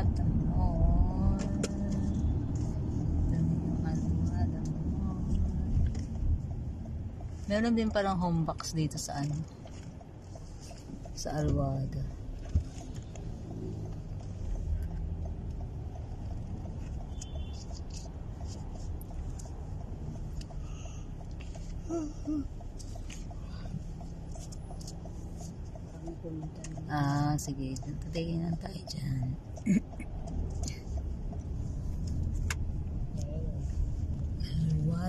Alwada Mall. Ito yung Alwada Mall. Meron din parang home box dito sa ano, sa Alwada. Sige. Tatigin lang tayo dyan.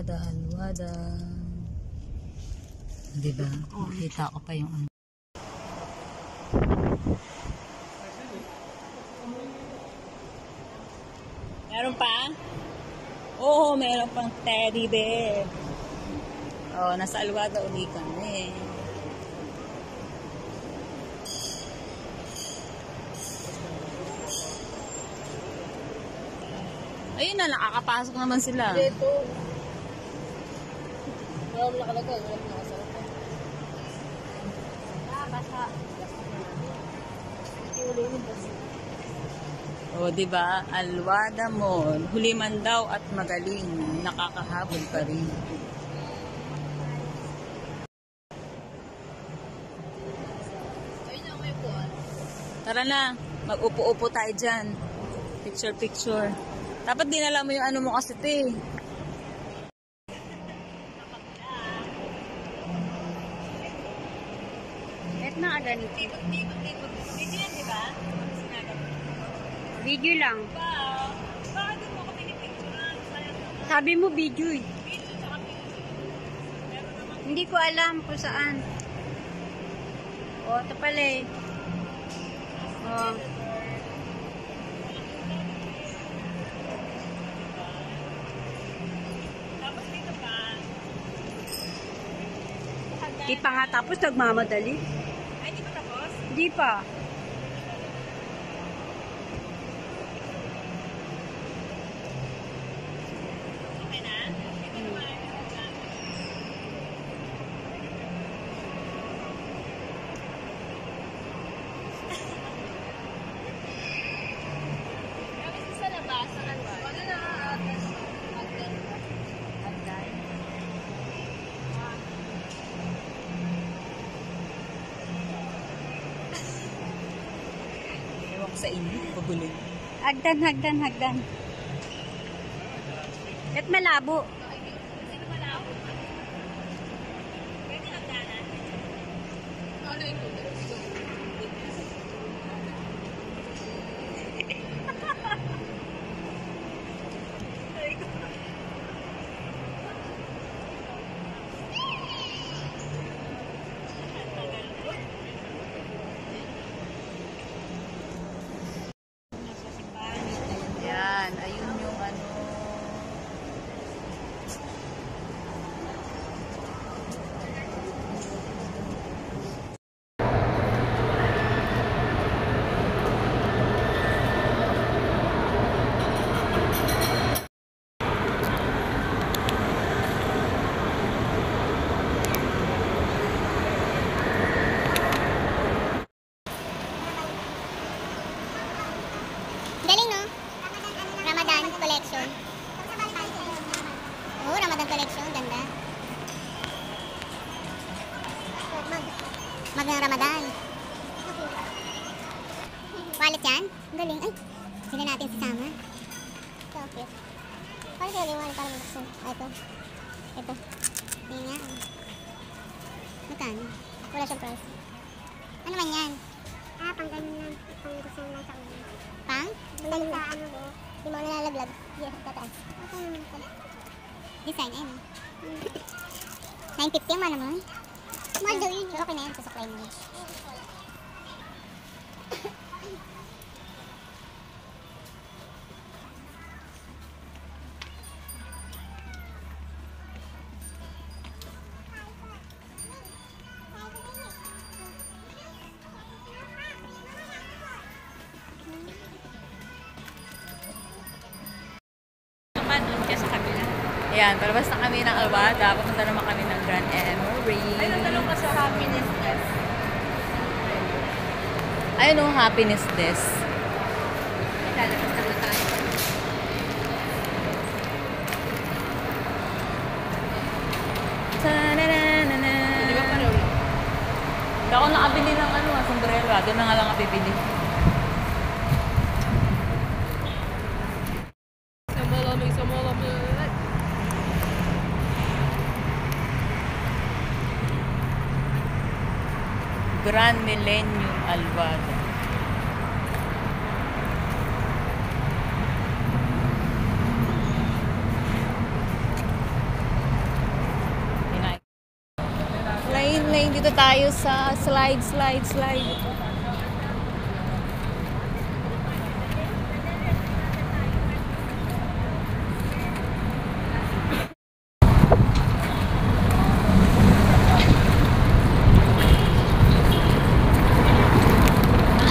Alwada. Diba? Kita ko pa yung ano. Meron pa? Oo, meron pang teddy bear. Oh, nasa Alwada uli kami. Ayun na, nakakapasok naman sila. Dito. Walang nakalagay. Walang nakasalapay. Basta. O, diba? Alwada Mall. Huli man daw at magaling. Nakakahabol pa rin. Ayun na, may buwan. Tara na. Mag-upo-upo tayo dyan. Picture. Dapat dinala mo yung ano mo kasi ito eh. Kahit na agad. Video yan, di ba? Video lang. Bakit mo ako pinipicturean? Sabi mo video eh. Video tsaka picture. Hindi ko alam kung saan. O, ito pala eh. O. Di pa nga tapos, nagmamadali. Ay, di pa tapos? Di pa. Okay na? Kami sa labas, sa kanwa. Ano na? Sa inyo, pagulong. Hagdan. At malabo. Sino malabo? Pwede hagdanan? Ano yung ayun yung ano. Galing, no? Ramadan collection. Oh, Ramadan collection. Ganda. Mag ng Ramadan. Wallet yan? Galing. Ay, sila natin sasama. So cute. Parang sila yung wallet para mag-buksan. Ito. Hindi nga. Magkano? Wala siyang price. Ano man yan? Pang ganyan lang. Pang buksan lang sa ulo. Pang? Balik sa ano mo. Di mo nalalaglag. Yes, tataas. Ito naman ito. Design, ayun. 950 yung naman. Mahal daw yun. Okay na yan. Sasuklay mo. Ayan, palabas na kami ng Alwada. Pupunta naman kami ng Grand Emery. Ay, natalong ka sa happiness desk. Ayun o, happiness desk. lalabas na tayo. Ta-na-na-na-na. Hindi ako nakabili ng sombrero. Doon na nga lang ako bibili. Grand Millennium Alvado. Lane dito tayo sa slide.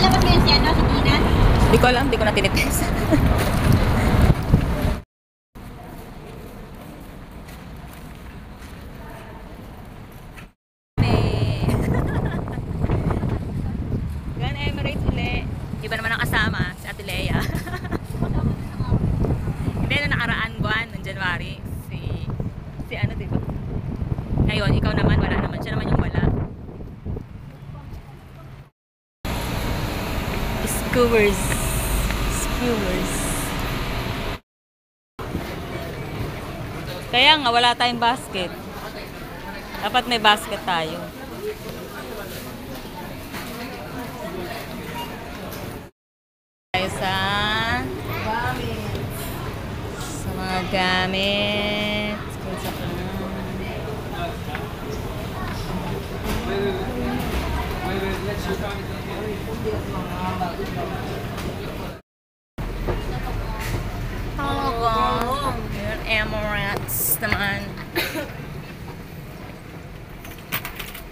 Alabas ngayon si si Tina? Hindi ko alam, hindi ko na tinitest. Gan Emirates uli. Iba naman ang kasama, si Ate Lea. Hindi na nakaraan buwan, ng January. Si ano, diba? Ngayon, ikaw naman, wala naman. Siya naman yung wala. Skewers. Kaya nga, wala tayong basket. Dapat may basket tayo. Tayo sa mga gamit. Yung Emirates naman.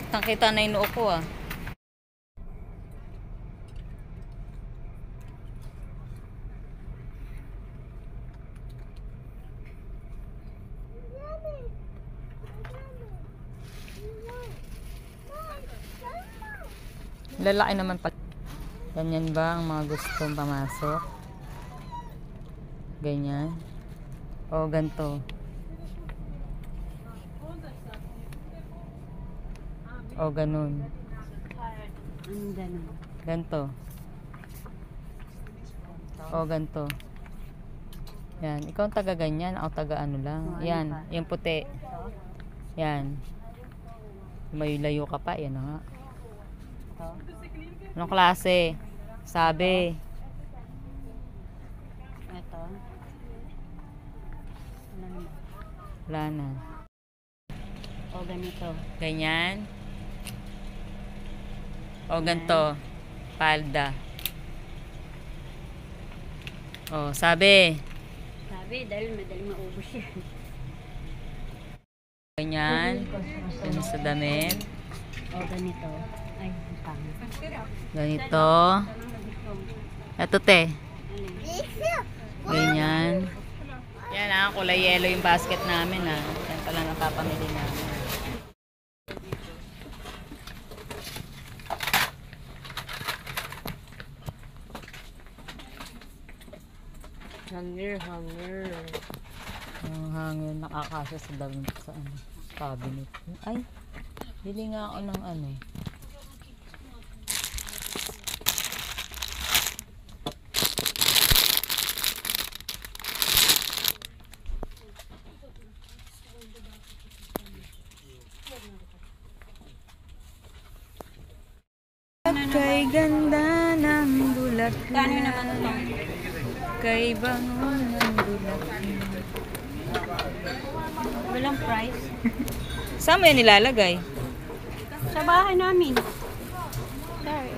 Kitang-kita na yung noo ko ah. Lalaki naman pala. Ganyan ba ang mga gustong pamasok? Ganyan. O ganito. O ganun. Anong ganun? Ganito. O ganito. Yan. Ikaw ang taga ganyan. Ako taga ano lang. Yan. Yung puti. Yan. May layo ka pa. Yan na nga. Anong klase? Sabi. Ito. Wala na. O ganito. Ganyan. O ganito. Palda. O, sabi. Sabi, dahil madaling maubos yan. Ganyan. Ganyan sa damit. O ganito. Ay, pangit. Ganito. Ito te. Ganyan. Yan ah, kulay yellow yung basket namin ah. Yan pala napapamili namin. Hanger. Ang hangin nakakasya sa damit sa ano, cabinet. Ay, bili nga ako ng ano. Kay ganda ng bulaklak. Kano naman ito? Kay bango ng bulaklak. Walang price. Saan mo yan nilalagay? Sa bahay namin. Sorry.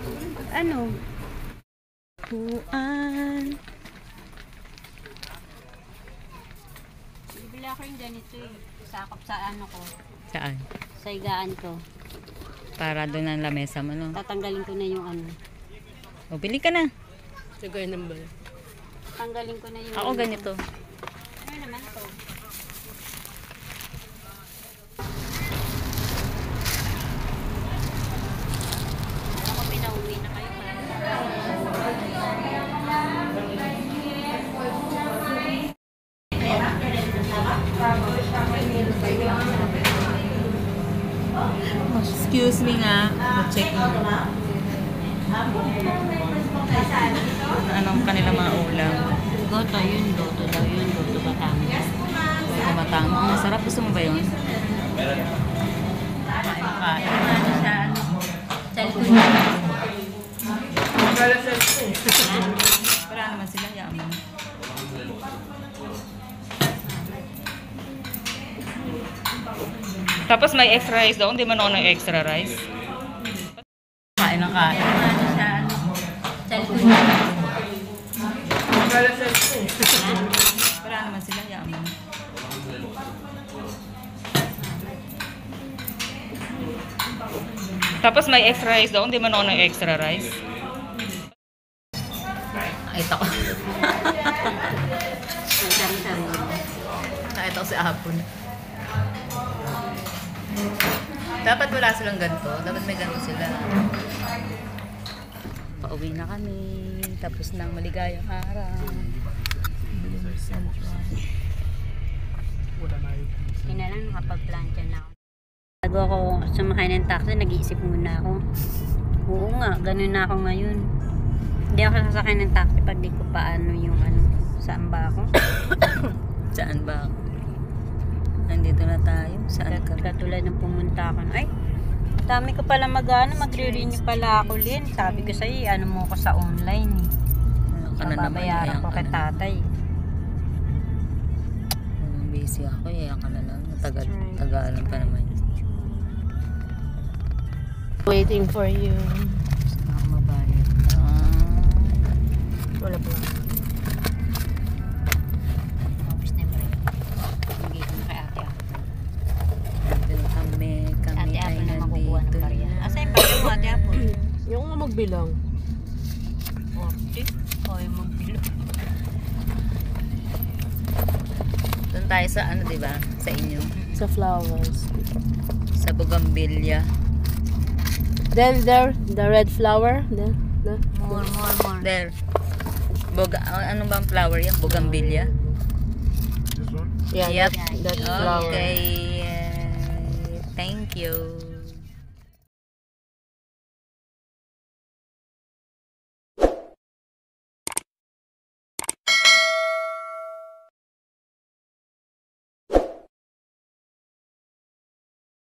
Ano? Kuan. Bibili ako yung ganito eh. Sakop sa ano ko. Saan? Sa higaan ko. Para doon ang lamesa mo, no? Tatanggalin ko na yung ano. O, bili ka na. Tagay ng bala. Tatanggalin ko na yung... Ako ganito. Ano naman to? Ako pinauwi na kayo. Excuse me nga. Mag-check mo. Anong kanilang mga ulam? Goto yun, goto daw yun, goto Batangas. Kumatang. Masarap. Gusto mo ba yun? Kain ano sa cellphone niya. Wala naman sila. Yaman. Tapos may extra rice daw. Hindi man ako ng extra rice. Kain ng kain. Ano sa cellphone niya. Wala naman sila. Yaman. Tapos may extra rice daw. Hindi man ako ng extra rice. Nakita ko. Ang sari-sari. Nakita ko si Apon. Dapat wala silang ganito. Dapat may ganito sila. Pauwi na kami. Tapos ng maligayang araw. Yun na lang, nakapag-plancha na ako. Bago ako sumakay ng taxi, nag-iisip muna ako. Oo nga, ganun na ako ngayon. Hindi ako sasakay ng taxi pag di ko paano yung ano, saan ba ako? Saan ba? Nandito na tayo. Saan ka? Katulad ng pumunta ako. Ay, dami ko pala mag-renew pala ako, Lin. Sabi ko sa'yo, ano mo ko sa online eh. Ano ka na naman? Nababayaran ko kay tatay. Busy ako. Iyan ka na lang. Tagalan pa naman. Waiting for you. Gusto ako mabayad. Wala pa lang. Tapos na yung break. Hindi ko na kay ate ako. Nandito kami. Kami Ate ay Apple na makukuha ng nandito barya. na. Asa yung barya mo, ate Apple? Yung nga magbilang. 40. O, yung magbilo. Doon tayo sa ano, diba? Sa inyo. Sa flowers. Sa Bougainvillea. Then there, the red flower. The More. There. Ano ba ang flower yan? Bougainvillea? yeah, Yep. that flower. Okay. Thank you.